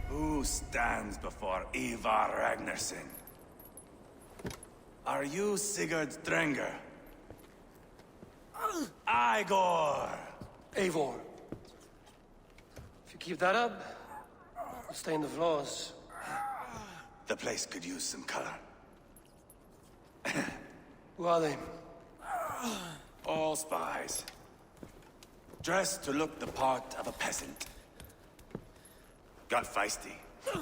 Who stands before Ivar Ragnarsson? Are you Sigurd Drenger? Igor! Eivor. If you keep that up, you'll stain the floors. The place could use some color. Who are they? All spies. Dressed to look the part of a peasant. Got feisty.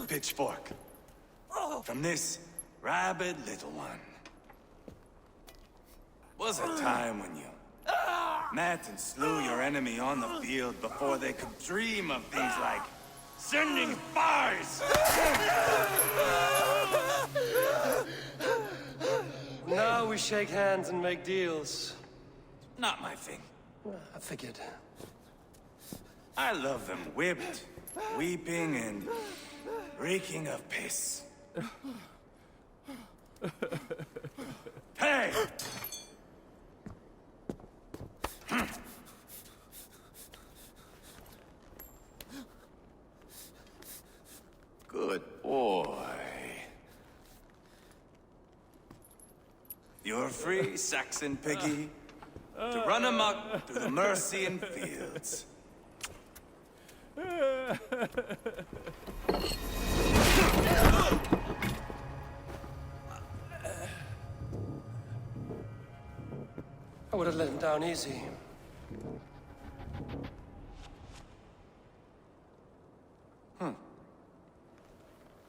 Pitchfork. From this rabid little one. Was a time when you met and slew your enemy on the field before they could dream of things like sending spies! Now we shake hands and make deals. Not my thing. I figured. I love them whipped, weeping, and reeking of piss. Hey! Good boy. You're free, Saxon piggy, to run amok through the Mercian fields. I would have let him down easy.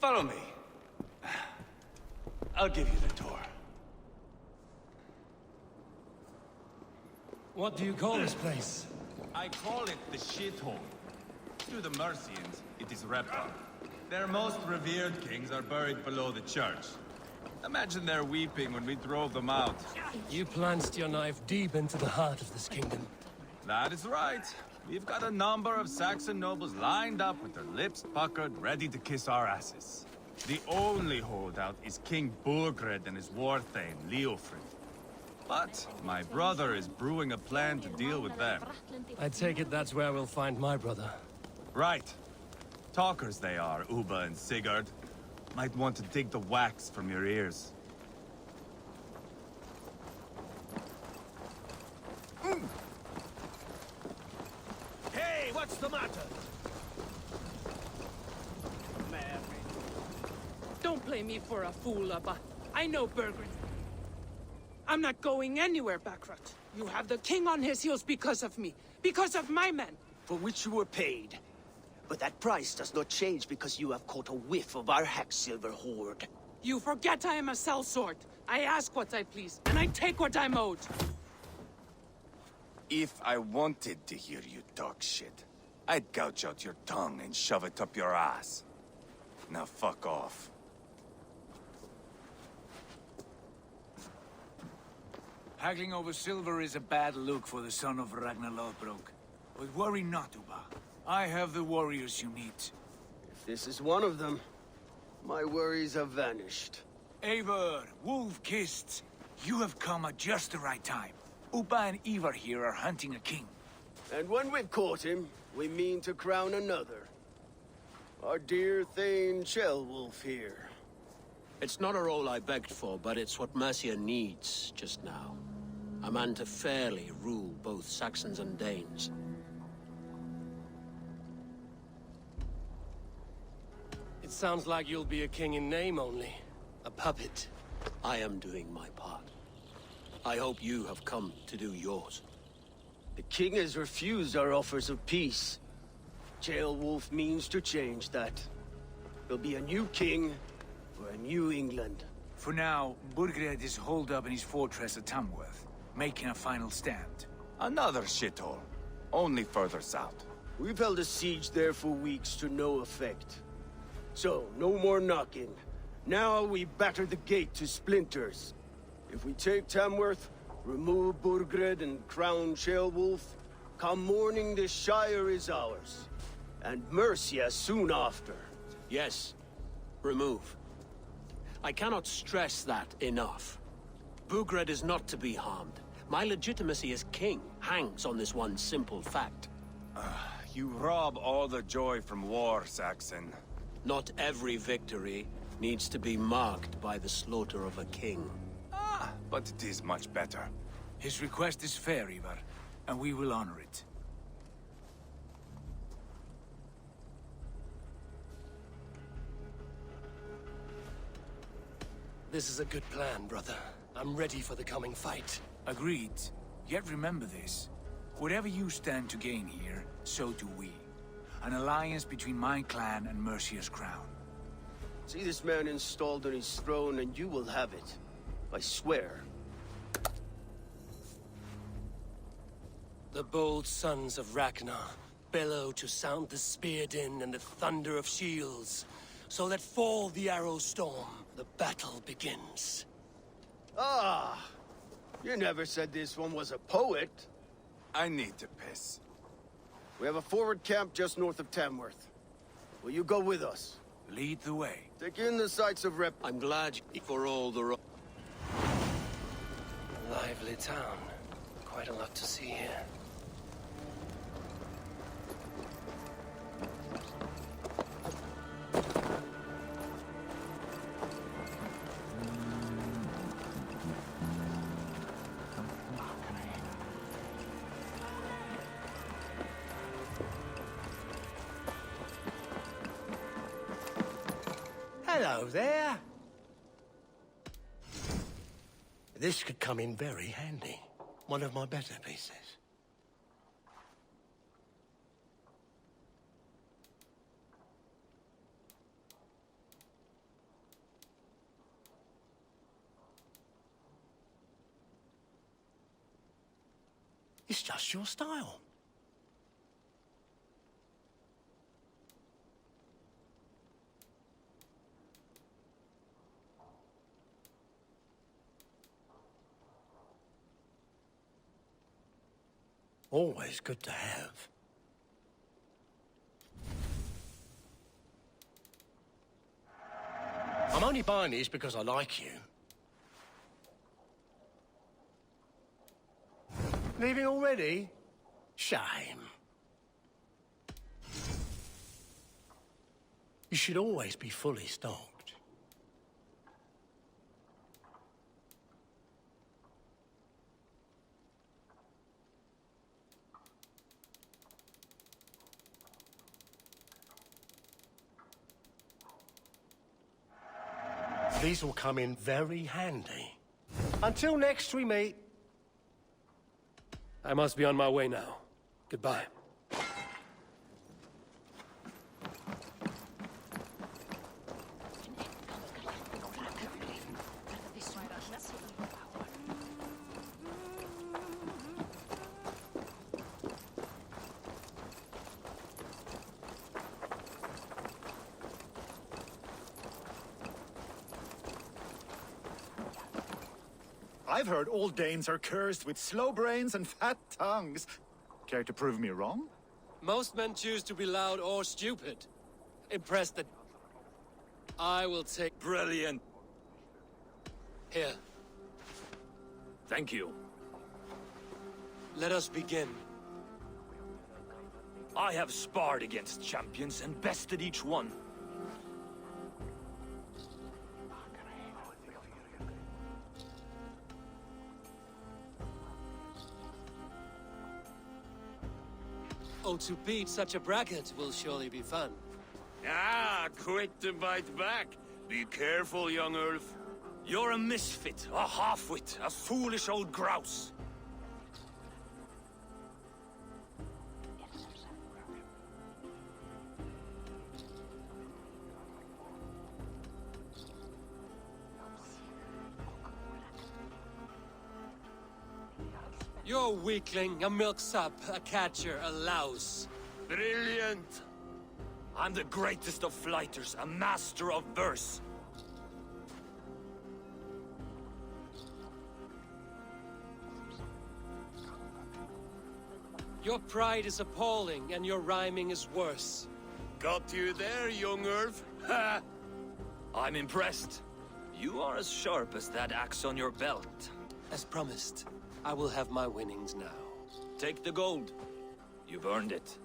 Follow me. I'll give you the tour. What do you call this place? I call it the shithole. To the Mercians, it is Reptar. Their most revered kings are buried below the church. Imagine their weeping when we drove them out. You plunged your knife deep into the heart of this kingdom. That is right. We've got a number of Saxon nobles lined up with their lips puckered, ready to kiss our asses. The only holdout is King Burgred and his war thane, Leofrid. But my brother is brewing a plan to deal with them. I take it that's where we'll find my brother. Right. Talkers they are, Uba and Sigurd. Might want to dig the wax from your ears. Hey, what's the matter? Don't play me for a fool, Abba. I know Bergren. I'm not going anywhere, Backrot. You have the king on his heels because of me. Because of my men. For which you were paid. But that price does not change because you have caught a whiff of our Hacksilver hoard. You forget I am a sellsword. I ask what I please, and I take what I'm owed. If I wanted to hear you talk shit, I'd gouge out your tongue and shove it up your ass. Now fuck off. Haggling over silver is a bad look for the son of Ragnar Lothbrok. But worry not, Uba. I have the warriors you need. If this is one of them, my worries have vanished. Eivor, wolf-kissed, you have come at just the right time. Uba and Ivar here are hunting a king. And when we've caught him, we mean to crown another. Our dear Thane Chellwolf here. It's not a role I begged for, but it's what Mercia needs just now. A man to fairly rule both Saxons and Danes. It sounds like you'll be a king in name only. A puppet. I am doing my part. I hope you have come to do yours. The king has refused our offers of peace. Chellwolf means to change that. There'll be a new king for a new England. For now, Burgred is holed up in his fortress at Tamworth, making a final stand. Another shithole. Only further south. We've held a siege there for weeks to no effect. So, no more knocking. Now we batter the gate to splinters. If we take Tamworth, remove Burgred and crown Chellwolf, come morning the Shire is ours. And Mercia soon after. Yes, remove. I cannot stress that enough. Burgred is not to be harmed. My legitimacy as king hangs on this one simple fact. You rob all the joy from war, Saxon. Not every victory needs to be marked by the slaughter of a king. But it is much better. His request is fair, Ivar, and we will honor it. This is a good plan, brother. I'm ready for the coming fight. Agreed. Yet remember this. Whatever you stand to gain here, so do we. An alliance between my clan and Mercia's crown. See this man installed on his throne and you will have it. I swear. The bold sons of Ragnar bellow to sound the spear din and the thunder of shields. So let fall the arrow storm. The battle begins. Ah! You never said this one was a poet. I need to piss. We have a forward camp just north of Tamworth. Will you go with us? Lead the way. Take in the sights of Rep. I'm glad for all the... Lively town. Quite a lot to see here. Hello there. This could come in very handy. One of my better pieces. It's just your style. Always good to have. I'm only buying these because I like you. Leaving already? Shame. You should always be fully stocked. These will come in very handy. Until next we meet. I must be on my way now. Goodbye. I've heard old Danes are cursed with slow brains and fat tongues. Care to prove me wrong? Most men choose to be loud or stupid. Impressed that I will take... Brilliant. Here. Thank you. Let us begin. I have sparred against champions and bested each one. Oh, to beat such a bracket will surely be fun. Ah, quick to bite back. Be careful, young Ulf. You're a misfit, a half-wit, a foolish old grouse. You're a weakling, a milksop, a catcher, a louse. Brilliant! I'm the greatest of flighters, a master of verse. Your pride is appalling, and your rhyming is worse. Got you there, young Ulf. Ha! I'm impressed. You are as sharp as that axe on your belt. As promised, I will have my winnings now. Take the gold. You've earned it.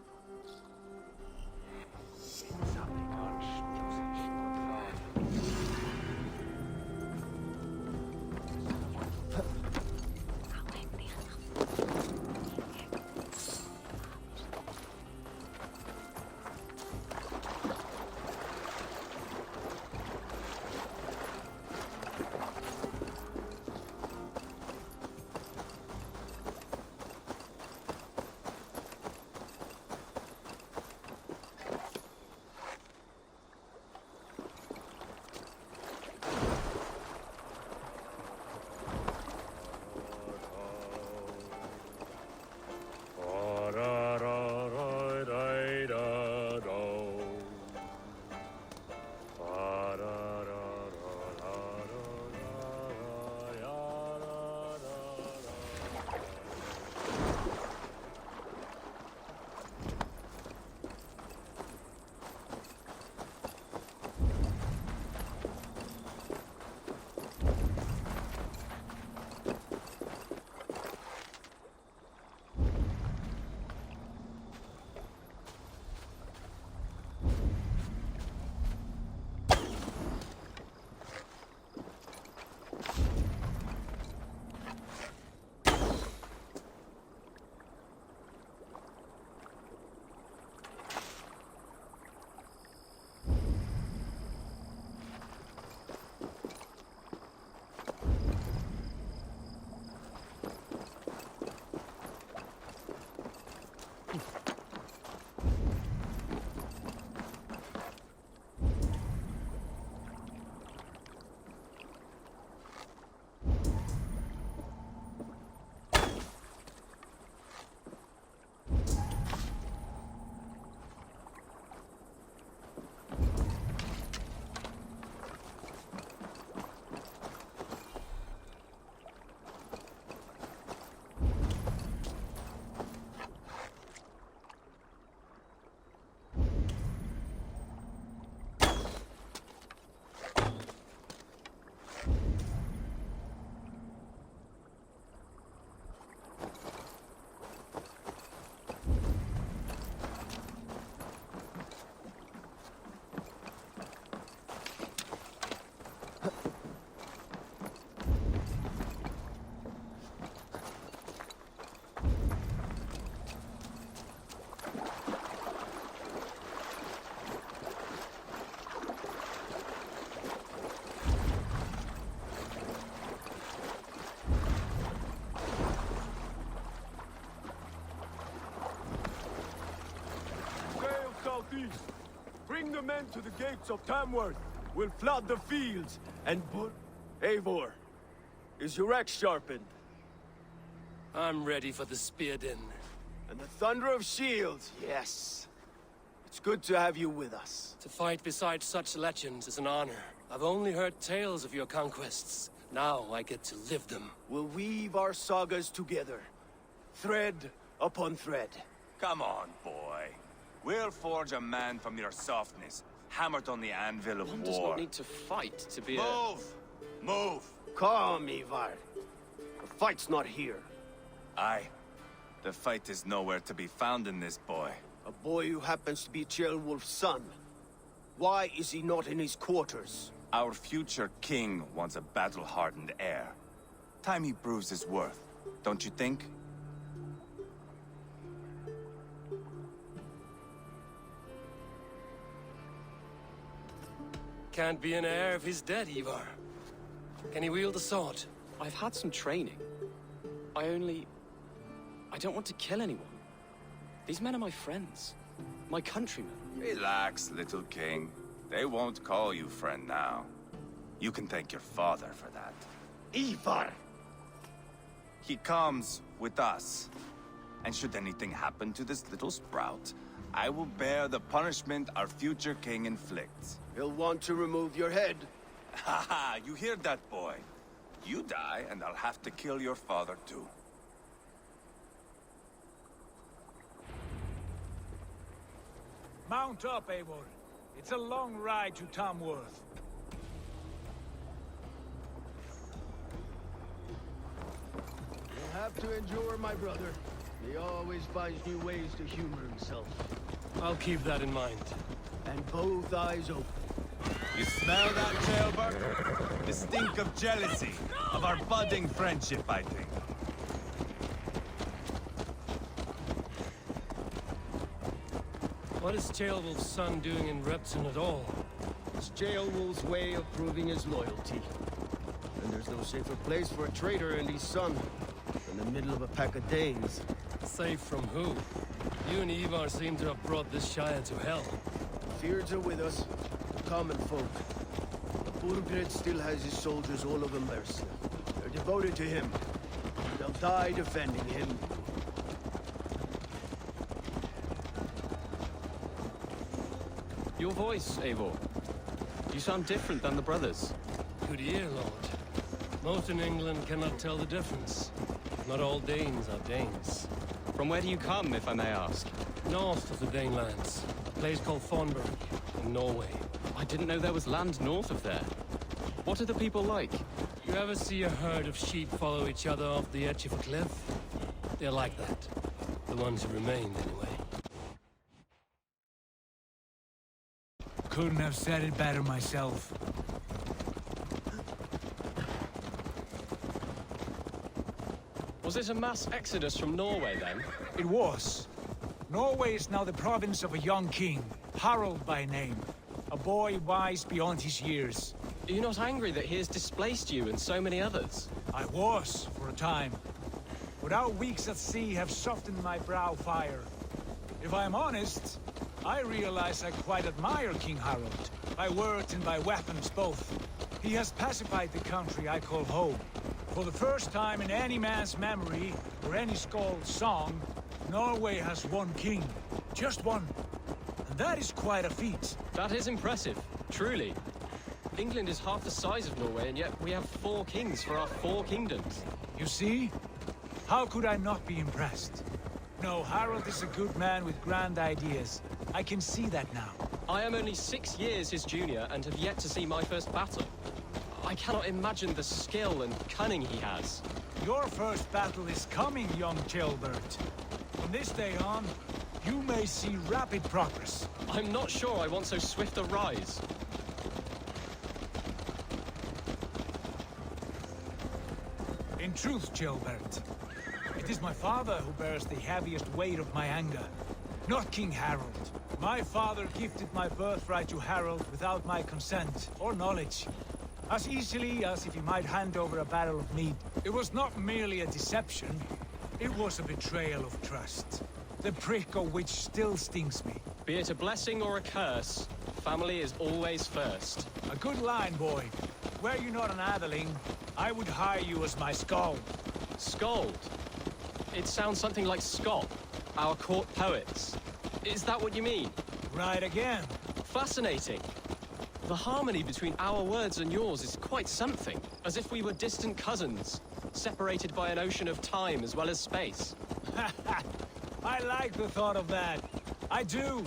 Southeast. Bring the men to the gates of Tamworth. We'll flood the fields and put... Eivor, is your axe sharpened? I'm ready for the spear din. And the thunder of shields, yes. It's good to have you with us. To fight beside such legends is an honor. I've only heard tales of your conquests. Now I get to live them. We'll weave our sagas together, thread upon thread. Come on, boy. We'll forge a man from your softness, hammered on the anvil of One war. does not need to fight to be Move! Move! Calm, Ivar. The fight's not here. Aye. The fight is nowhere to be found in this boy. A boy who happens to be Ceolwulf's son. Why is he not in his quarters? Our future king wants a battle-hardened heir. Time he proves his worth, don't you think? Can't be an heir if he's dead, Ivar. Can he wield a sword? I've had some training. I don't want to kill anyone. These men are my friends. My countrymen. Relax, little king. They won't call you friend now. You can thank your father for that. Ivar! He comes with us. And should anything happen to this little sprout, I will bear the punishment our future king inflicts. He'll want to remove your head. Ha ha! You hear that, boy? You die, and I'll have to kill your father, too. Mount up, Eivor. It's a long ride to Tamworth. You'll have to endure, my brother. He always finds new ways to humor himself. I'll keep that in mind. And both eyes open. You smell that, Jailbird? The stink of jealousy, of our budding friendship, I think. What is Ceolwulf's son doing in Repton at all? It's Ceolwulf's way of proving his loyalty. And there's no safer place for a traitor and his son than the middle of a pack of Danes. Safe from who? You and Ivar seem to have brought this Shire to hell. Fears are with us, the common folk. But Burgred still has his soldiers all over Mercia. They're devoted to him. They'll die defending him. Your voice, Eivor. You sound different than the brothers. Good ear, Lord. Most in England cannot tell the difference. Not all Danes are Danes. From where do you come, if I may ask? North of the Danelands. A place called Thornburg, in Norway. I didn't know there was land north of there. What are the people like? You ever see a herd of sheep follow each other off the edge of a cliff? They're like that. The ones who remain, anyway. Couldn't have said it better myself. Was it a mass exodus from Norway, then? It was. Norway is now the province of a young king, Harald by name. A boy wise beyond his years. Are you not angry that he has displaced you and so many others? I was, for a time. But our weeks at sea have softened my brow fire. If I'm honest, I realize I quite admire King Harold. By words and by weapons both. He has pacified the country I call home. For the first time in any man's memory, or any skald's song, Norway has one king. Just one. And that is quite a feat. That is impressive, truly. England is half the size of Norway, and yet we have 4 kings for our 4 kingdoms. You see? How could I not be impressed? No, Harold is a good man with grand ideas. I can see that now. I am only 6 years his junior and have yet to see my first battle. I cannot imagine the skill and cunning he has. Your first battle is coming, young Chillbert. From this day on, you may see rapid progress. I'm not sure I want so swift a rise. In truth, Chillbert, it is my father who bears the heaviest weight of my anger, not King Harold. My father gifted my birthright to Harold without my consent or knowledge. As easily as if he might hand over a barrel of mead. It was not merely a deception, it was a betrayal of trust. The prick of which still stings me. Be it a blessing or a curse, family is always first. A good line, boy. Were you not an atheling, I would hire you as my skald. Skald? It sounds something like Scott, our court poets. Is that what you mean? Right again. Fascinating. The harmony between our words and yours is quite something. As if we were distant cousins, separated by an ocean of time as well as space. I like the thought of that. I do.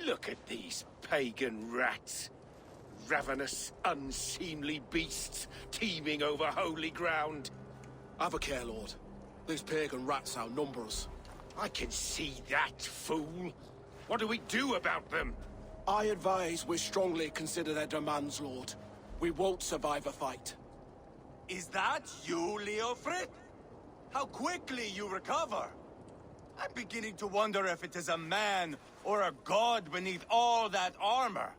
Look at these pagan rats. Ravenous, unseemly beasts teeming over holy ground. Have a care, Lord. These pagan rats outnumber us. I can see that, fool. What do we do about them? I advise we strongly consider their demands, Lord. We won't survive a fight. Is that you, Leofrid? How quickly you recover! I'm beginning to wonder if it is a man or a god beneath all that armor.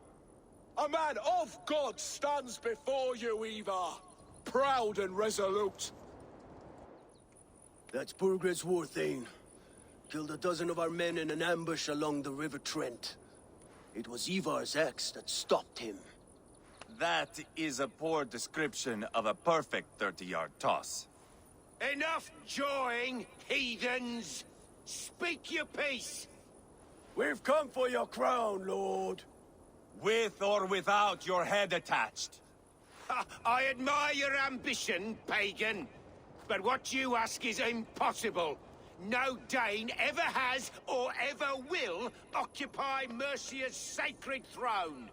A man of God stands before you, Ivar. Proud and resolute. That's Burgred's war thane. Killed a dozen of our men in an ambush along the River Trent. It was Ivar's axe that stopped him. That is a poor description of a perfect 30-yard toss. Enough jawing, heathens! Speak your piece! We've come for your crown, Lord. With or without your head attached. I admire your ambition, pagan. But what you ask is impossible. No Dane ever has or ever will occupy Mercia's sacred throne.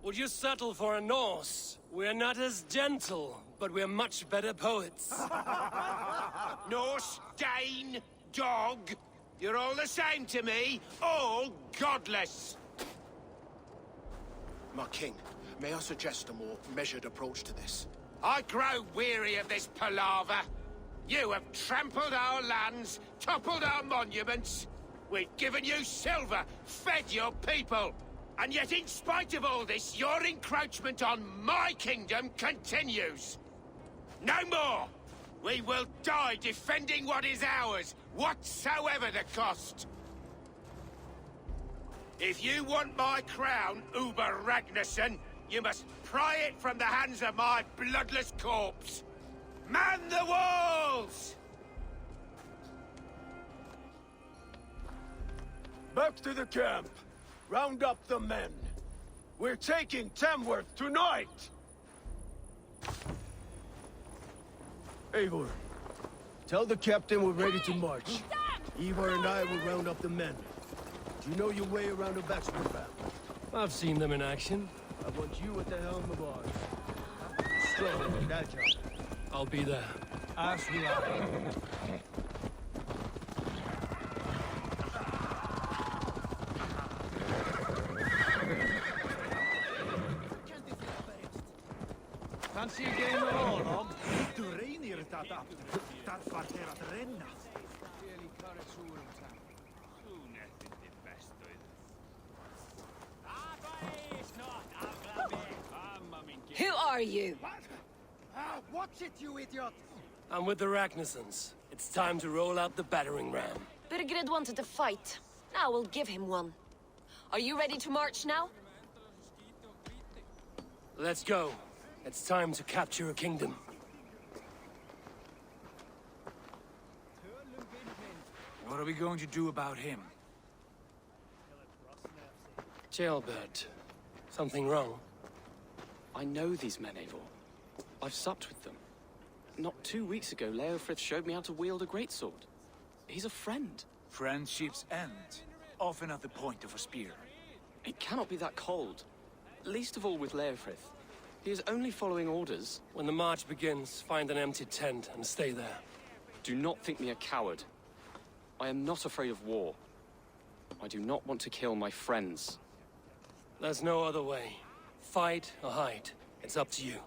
Would you settle for a Norse? We're not as gentle, but we're much better poets. Norse, Dane, dog. You're all the same to me. All godless. My king, may I suggest a more measured approach to this? I grow weary of this palaver. You have trampled our lands, toppled our monuments. We've given you silver, fed your people. And yet, in spite of all this, your encroachment on my kingdom continues. No more! We will die defending what is ours, whatsoever the cost. If you want my crown, Uber Ragnarsson, you must pry it from the hands of my bloodless corpse. Man the walls! Back to the camp. Round up the men. We're taking Tamworth tonight! Eivor, tell the captain we're ready to march. Eivor and I will round up the men. Do you know your way around a bachelor ramp? I've seen them in action. I want you at the helm of ours. Strong and agile. I'll be there. As will I. Fancy a game of all, Rob? Du reiner dat after. Daarfar er att renna. Who are you? Watch it, you idiot! I'm with the Ragnarssons. It's time to roll out the battering ram. Birgred wanted to fight. Now we'll give him one. Are you ready to march now? Let's go. It's time to capture a kingdom. What are we going to do about him? Jailbird. Something wrong? I know these men, Eivor. I've supped with them. Not 2 weeks ago, Leofrith showed me how to wield a greatsword. He's a friend. Friendships end, often at the point of a spear. It cannot be that cold. Least of all with Leofrith. He is only following orders. When the march begins, find an empty tent and stay there. Do not think me a coward. I am not afraid of war. I do not want to kill my friends. There's no other way. Fight or hide. It's up to you.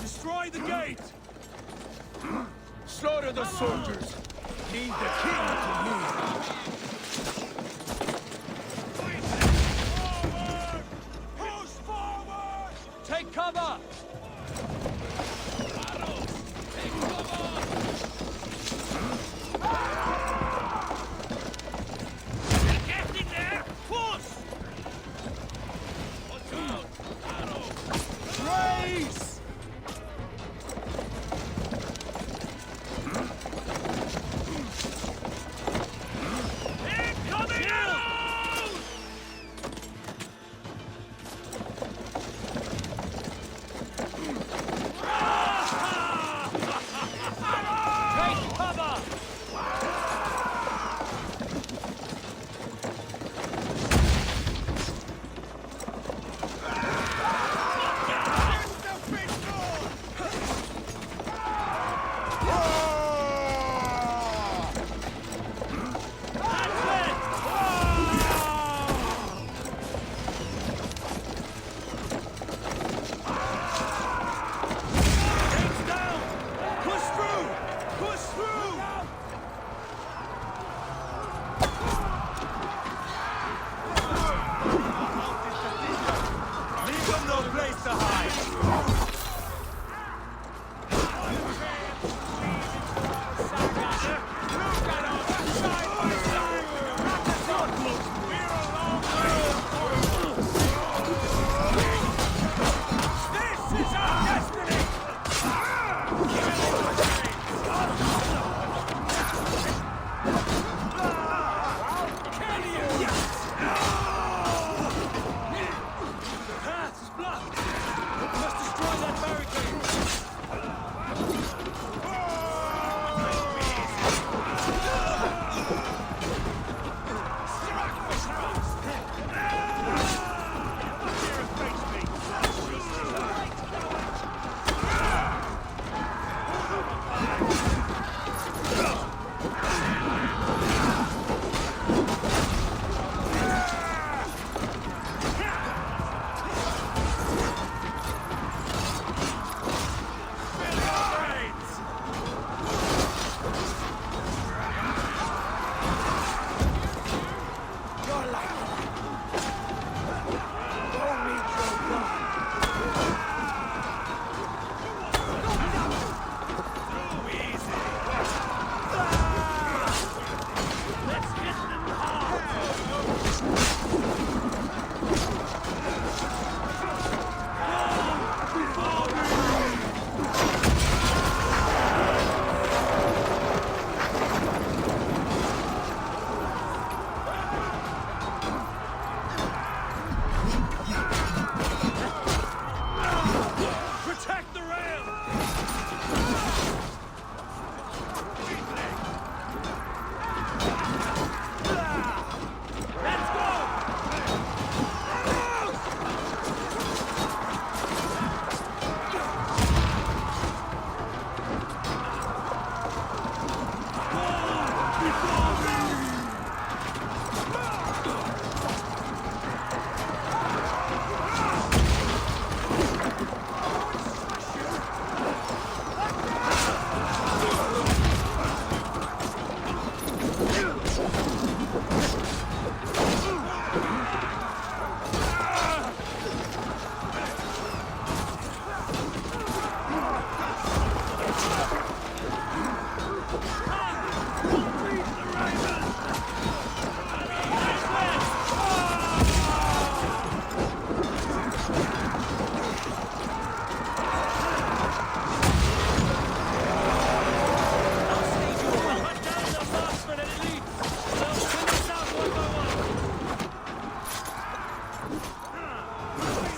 Destroy the gate! Slaughter the soldiers! Need the king to move! Forward! Push forward! Take cover! Get in there! Push! Race!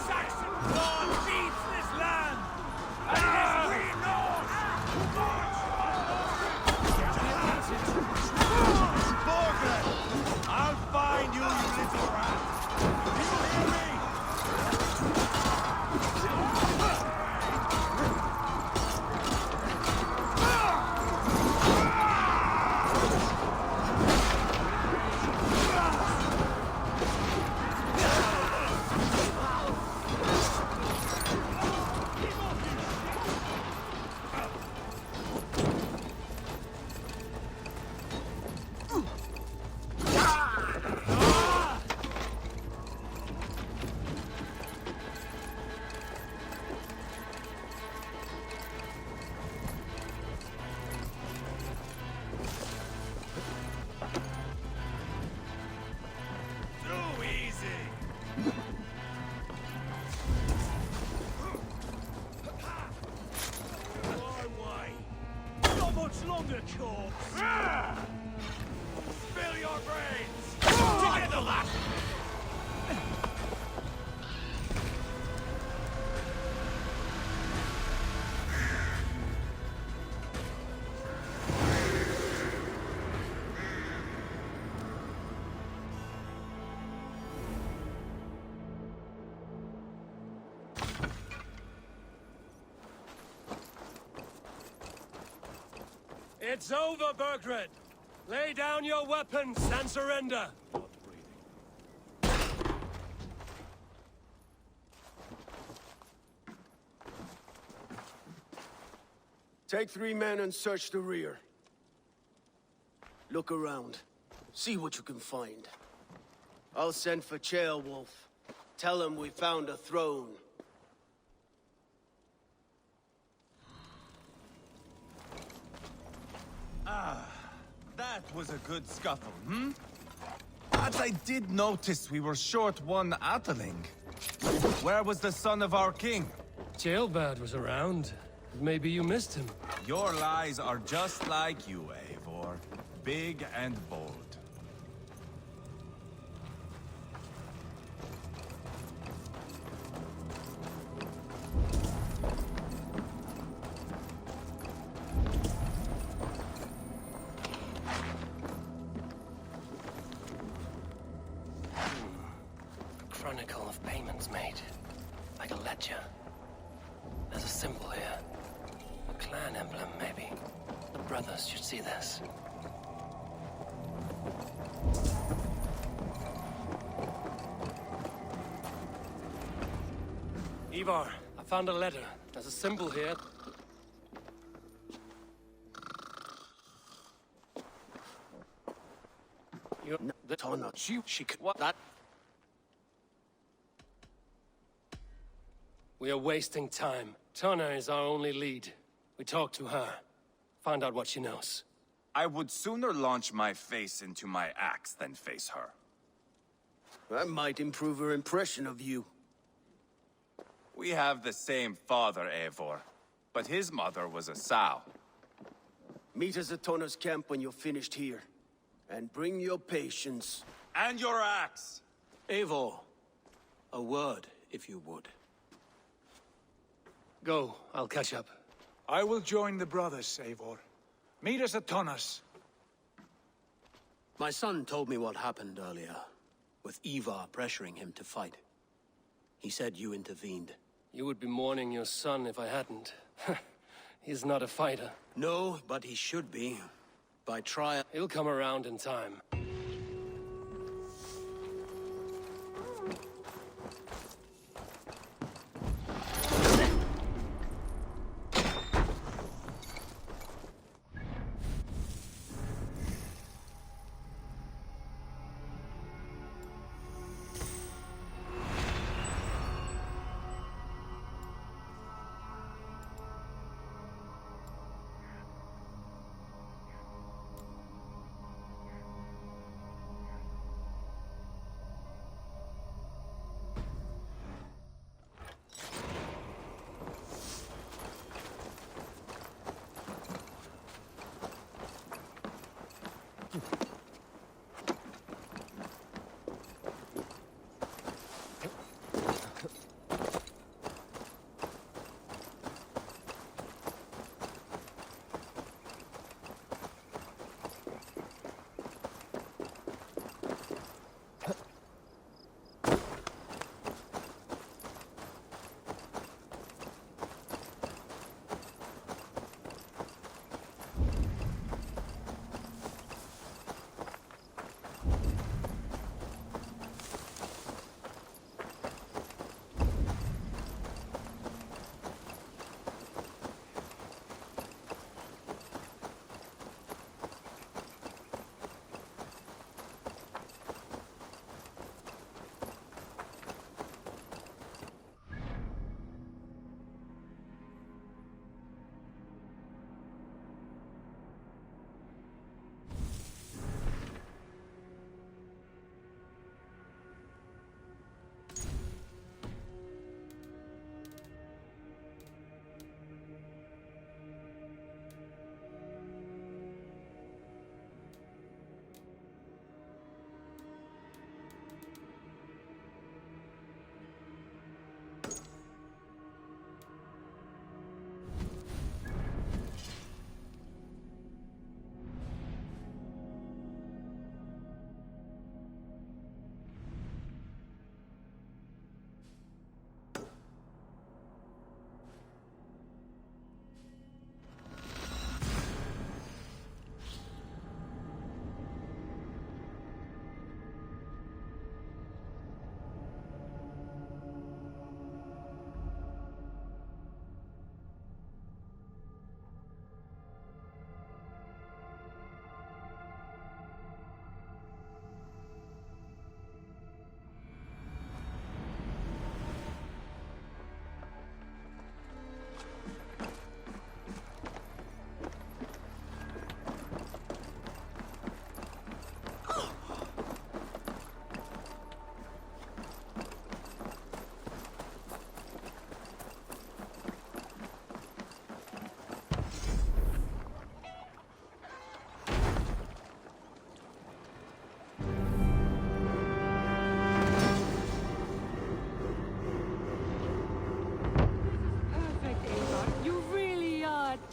Saxon blood feeds this land! And it is we Norse who march Borgred! I'll find you, you little rat! Do you hear me? Too easy! my way. Not much longer, corpse! Spill your brains! Together, lad! It's over, Burgred! Lay down your weapons and surrender! Take 3 men and search the rear. Look around. See what you can find. I'll send for Ceolwulf. Tell him we found a throne. That was a good scuffle, hmm? But I did notice we were short one Atheling. Where was the son of our king? Ceolbert was around. Maybe you missed him. Your lies are just like you, Eivor. Big and bold. Chronicle of payments made. Like a ledger. There's a symbol here. A clan emblem, maybe. The brothers should see this. Ivar, I found a letter. There's a symbol here. The Tonna. She could. What? That. We are wasting time. Tonna is our only lead. We talk to her. Find out what she knows. I would sooner launch my face into my axe than face her. That might improve her impression of you. We have the same father, Eivor. But his mother was a sow. Meet us at Tonna's camp when you're finished here. And bring your patience. And your axe! Eivor, a word, if you would. Go, I'll catch up. I will join the brothers, Eivor. Meet us at Tonna's. My son told me what happened earlier, with Ivar pressuring him to fight. He said you intervened. You would be mourning your son if I hadn't. He's not a fighter. No, but he should be. By trial... He'll come around in time.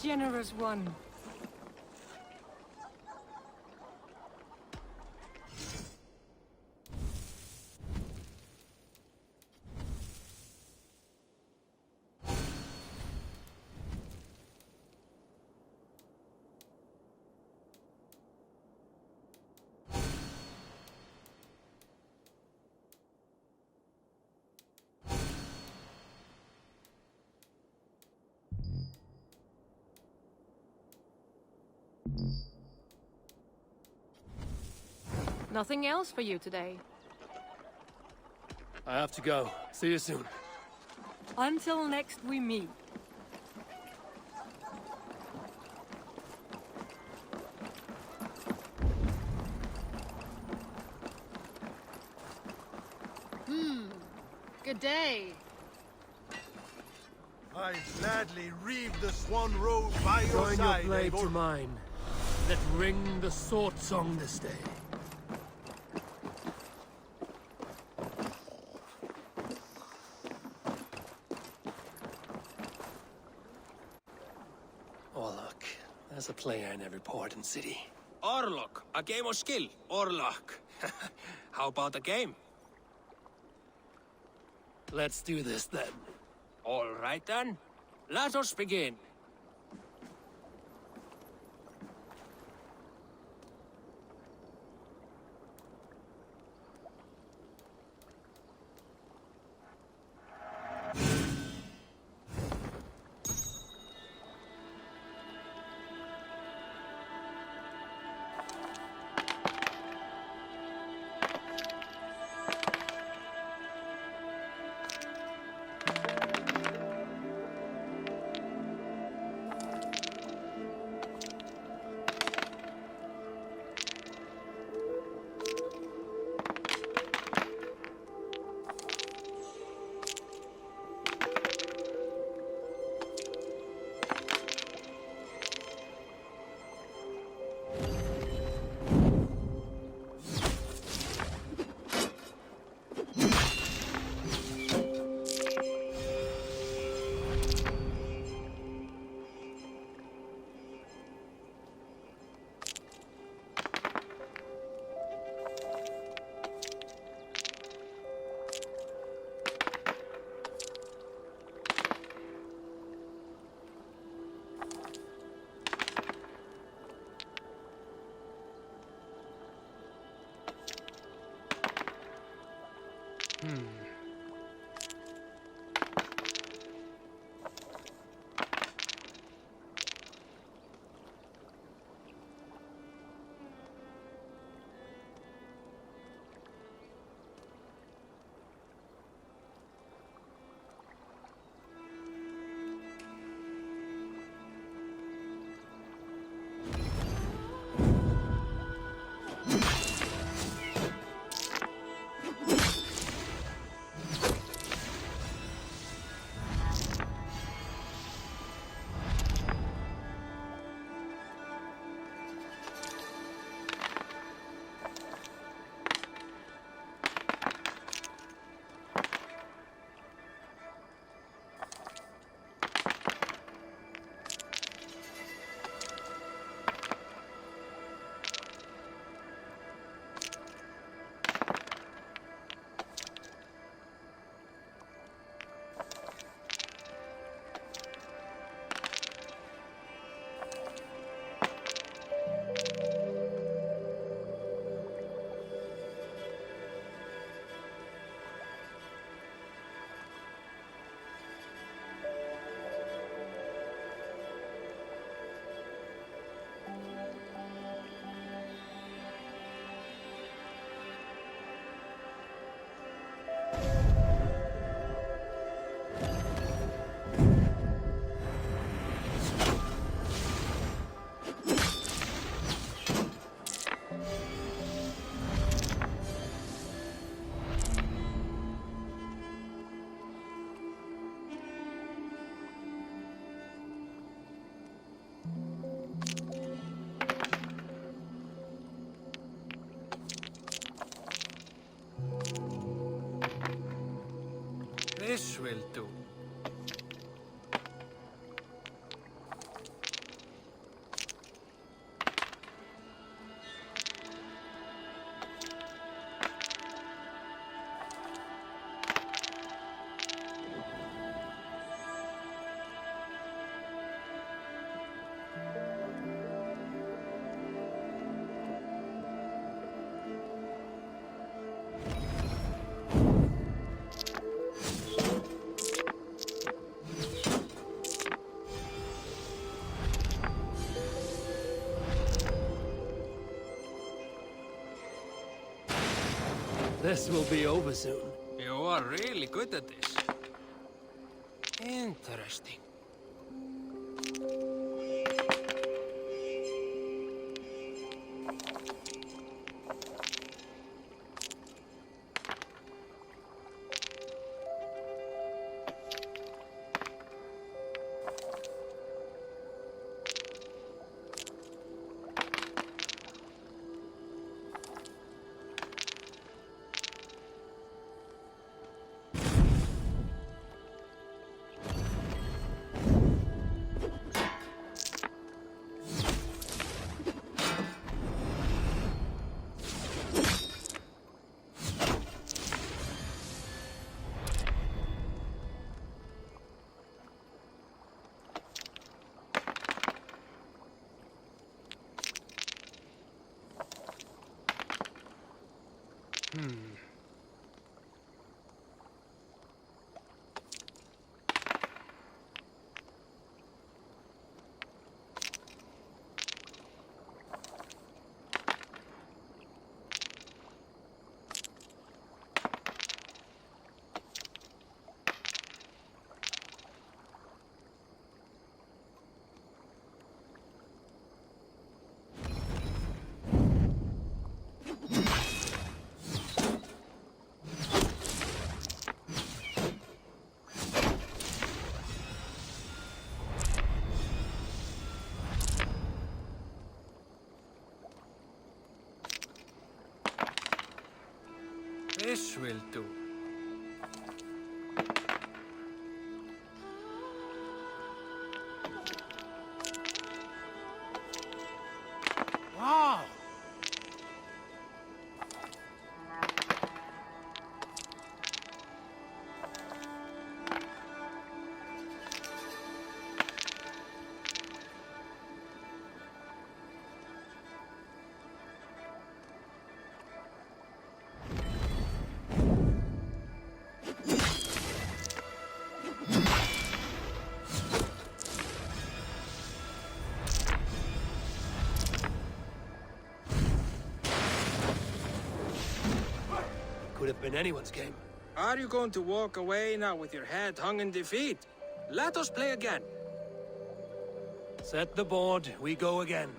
generous one. Nothing else for you today? I have to go. See you soon. Until next we meet. Good day. I gladly reave the Swan Road by your Join your side, blade Eivor. to mine. Let ring the sword song this day. Oh look, there's a player in every port and city. Orlok, a game of skill. Orlok. How about a game? Let's do this then. All right then. Let us begin. This will do. This will be over soon. You are really good at this. Interesting. This will do. Wow! Could have been anyone's game. Are you going to walk away now with your head hung in defeat? Let us play again. Set the board, we go again.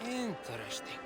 Interesting.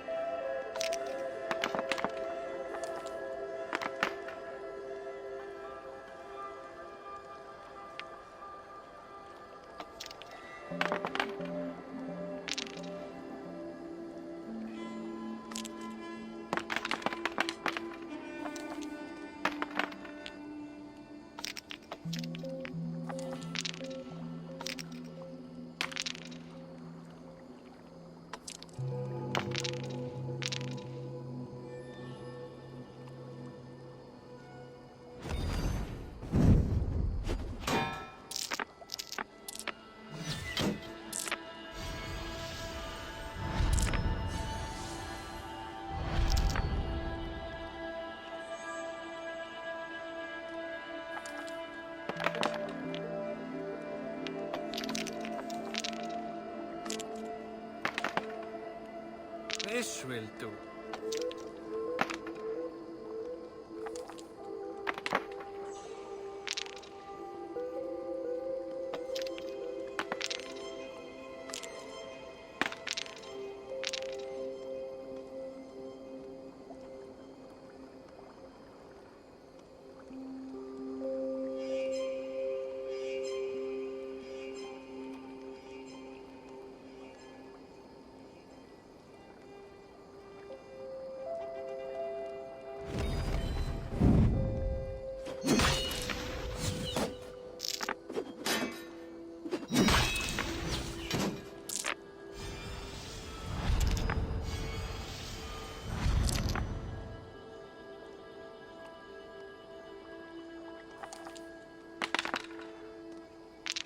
This will do.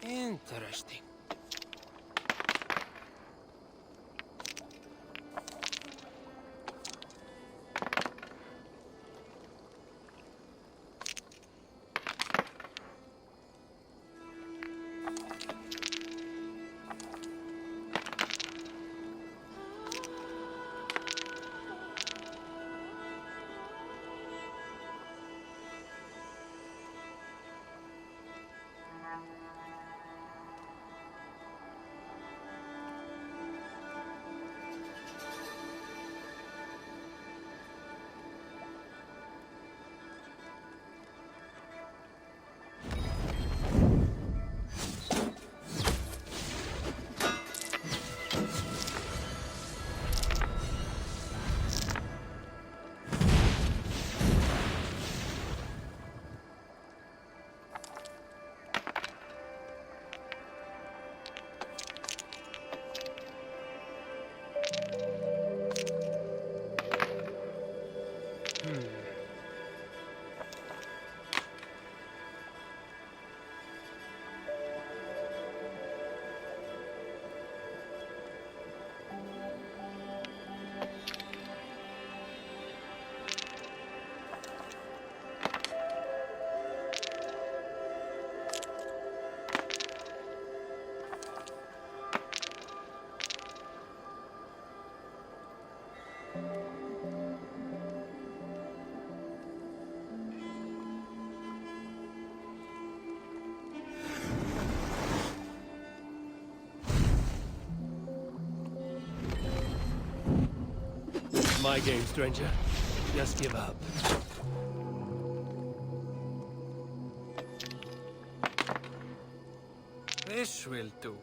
Interesting. my game, stranger. Just give up. This will do.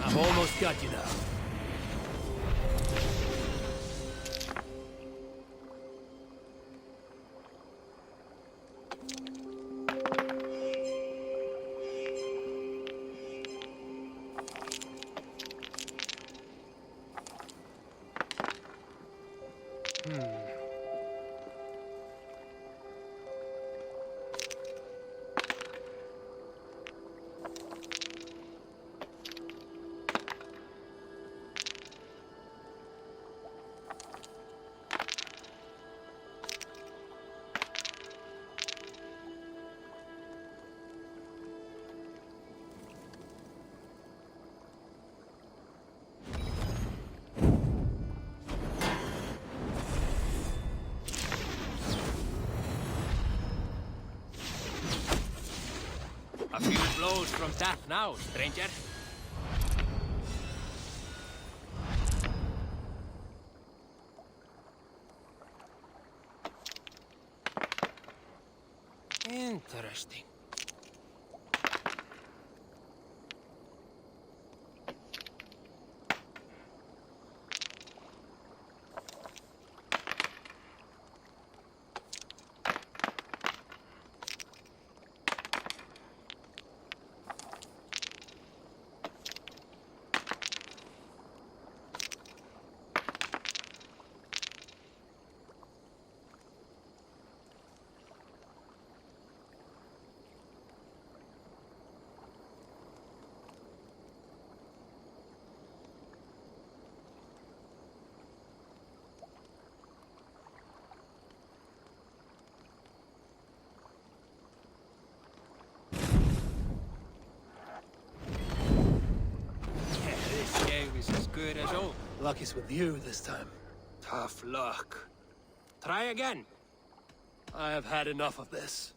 I've almost got you now. A few blows from that now, stranger. Interesting. Good as old. Luck is with you this time. Tough luck. Try again. I have had enough of this.